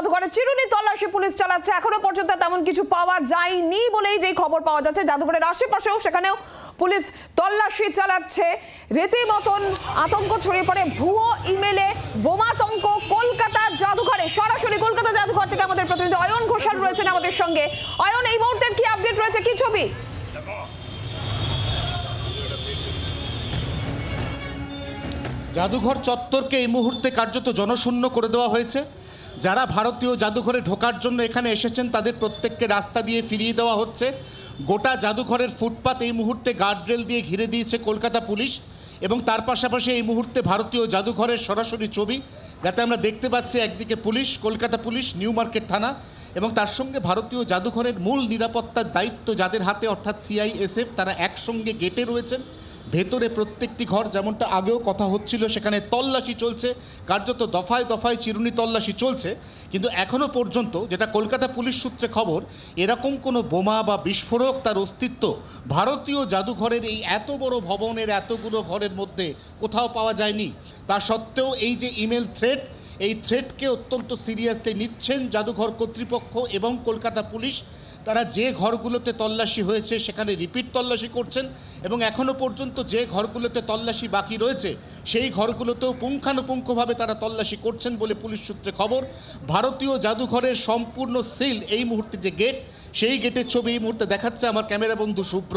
জাদুঘরে চিরুনি তল্লাশি পুলিশ চালাচ্ছে। এখনো পর্যন্ত তেমন কিছু পাওয়া যায়নি বলেই যে খবর পাওয়া যাচ্ছে। জাদুঘরের আশেপাশেও সেখানেও পুলিশ তল্লাশি চালাচ্ছে। রীতিমতন আতঙ্ক ছড়িয়ে পড়ে ভুয়ো ইমেলে বোমাতঙ্ক কলকাতা জাদুঘরে। সরাসরি কলকাতা জাদুঘর থেকে আমাদের প্রতিনিধি অয়ন ঘোষাল রয়েছেন আমাদের সঙ্গে। অয়ন, এই মুহূর্তের কি আপডেট রয়েছে, কি ছবি? জাদুঘর চত্বরকে এই মুহূর্তে কার্যত জনশূন্য করে দেওয়া হয়েছে। যারা ভারতীয় জাদুঘরে ঢোকার জন্য এখানে এসেছেন তাদের প্রত্যেককে রাস্তা দিয়ে ফিরিয়ে দেওয়া হচ্ছে। গোটা জাদুঘরের ফুটপাত এই মুহূর্তে গার্ডরেল দিয়ে ঘিরে দিয়েছে কলকাতা পুলিশ, এবং তার পাশাপাশি এই মুহূর্তে ভারতীয় জাদুঘরের সরাসরি ছবি, যাতে আমরা দেখতে পাচ্ছি একদিকে police, Kolkata police, new market থানা, এবং তার সঙ্গে ভারতীয় জাদুঘরের মূল নিরাপত্তার দায়িত্ব যাদের হাতে অর্থাৎ সিআইএসএফ, তারা একসঙ্গে গেটে রয়েছেন। ভেতরে প্রত্যেকটি ঘর, যেমনটা আগেও কথা হচ্ছিল, সেখানে তল্লাশি চলছে, কার্যত দফায় দফায় চিরুনি তল্লাশি চলছে। কিন্তু এখনও পর্যন্ত যেটা কলকাতা পুলিশ সূত্রে খবর, এরকম কোনো বোমা বা বিস্ফোরক তার অস্তিত্ব ভারতীয় জাদুঘরের এই এত বড় ভবনের এতগুলো ঘরের মধ্যে কোথাও পাওয়া যায়নি। তা সত্ত্বেও এই যে ইমেল থ্রেট, এই থ্রেটকে অত্যন্ত সিরিয়াসলি নিচ্ছেন জাদুঘর কর্তৃপক্ষ এবং কলকাতা পুলিশ। তারা যে ঘরগুলোতে তল্লাশি হয়েছে সেখানে রিপিট তল্লাশি করছেন, এবং এখনও পর্যন্ত যে ঘরগুলোতে তল্লাশি বাকি রয়েছে সেই ঘরগুলোতেও পুঙ্খানুপুঙ্খভাবে তারা তল্লাশি করছেন বলে পুলিশ সূত্রে খবর। ভারতীয় জাদুঘরের সম্পূর্ণ সিল এই মুহূর্তে যে গেট, সেই গেটের ছবি এই মুহূর্তে দেখাচ্ছে আমার ক্যামেরা বন্ধু শুভ্র,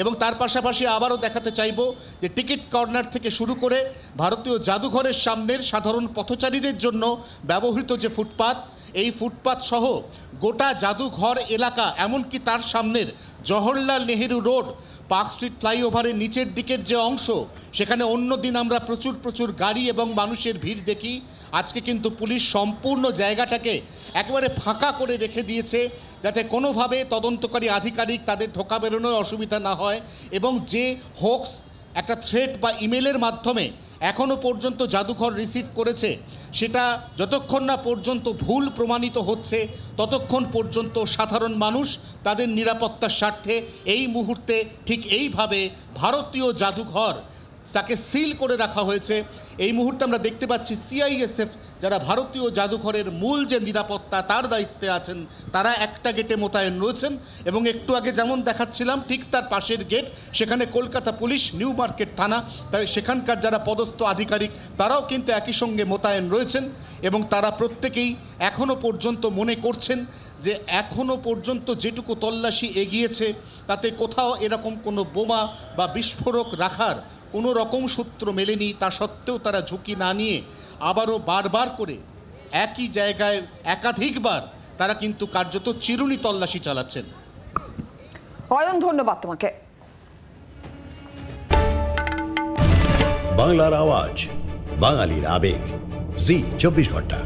এবং তার পাশাপাশি আবারও দেখাতে চাইব যে টিকিট কর্নার থেকে শুরু করে ভারতীয় জাদুঘরের সামনের সাধারণ পথচারীদের জন্য ব্যবহৃত যে ফুটপাত, এই ফুটপাত সহ গোটা জাদুঘর এলাকা, এমনকি তার সামনের Jawaharlal Nehru road, park street ফ্লাইওভারের নিচের দিকের যে অংশ, সেখানে অন্য দিন আমরা প্রচুর গাড়ি এবং মানুষের ভিড় দেখি। আজকে কিন্তু পুলিশ সম্পূর্ণ জায়গাটাকে একেবারে ফাঁকা করে রেখে দিয়েছে, যাতে কোনোভাবে তদন্তকারী আধিকারিক তাদের ঢোকা বেরোনোর অসুবিধা না হয়, এবং যে হোক্স একটা থ্রেট বা ইমেলের মাধ্যমে এখনও পর্যন্ত জাদুঘর রিসিভ করেছে, সেটা যতক্ষণ না পর্যন্ত ভুল প্রমাণিত হচ্ছে ততক্ষণ পর্যন্ত সাধারণ মানুষ তাদের নিরাপত্তার স্বার্থে এই মুহূর্তে ঠিক এইভাবে ভারতীয় জাদুঘর তাকে সিল করে রাখা হয়েছে। এই মুহূর্তে আমরা দেখতে পাচ্ছি সিআইএসএফ, যারা ভারতীয় জাদুঘরের মূল যে নিরাপত্তা তার দায়িত্বে আছেন, তারা একটা গেটে মোতায়েন রয়েছেন, এবং একটু আগে যেমন দেখাচ্ছিলাম ঠিক তার পাশের গেট, সেখানে কলকাতা পুলিশ, নিউ মার্কেট থানা, তাই সেখানকার যারা পদস্থ আধিকারিক তারাও কিন্তু একই সঙ্গে মোতায়েন রয়েছেন, এবং তারা প্রত্যেকেই এখনও পর্যন্ত মনে করছেন যে এখনও পর্যন্ত যেটুকু তল্লাশি এগিয়েছে তাতে কোথাও এরকম কোনো বোমা বা বিস্ফোরক রাখার কোনো রকম সূত্র মেলেনি। তা সত্ত্বেও তারা ঝুঁকি না নিয়ে আবারও বারবার করে একই জায়গায় একাধিকবার তারা কিন্তু কার্যত চিরুনি তল্লাশি চালাচ্ছেন। অয়ন, ধন্যবাদ তোমাকে। বাংলার আওয়াজ, বাঙালির আবেগ, জি 24 ঘন্টা।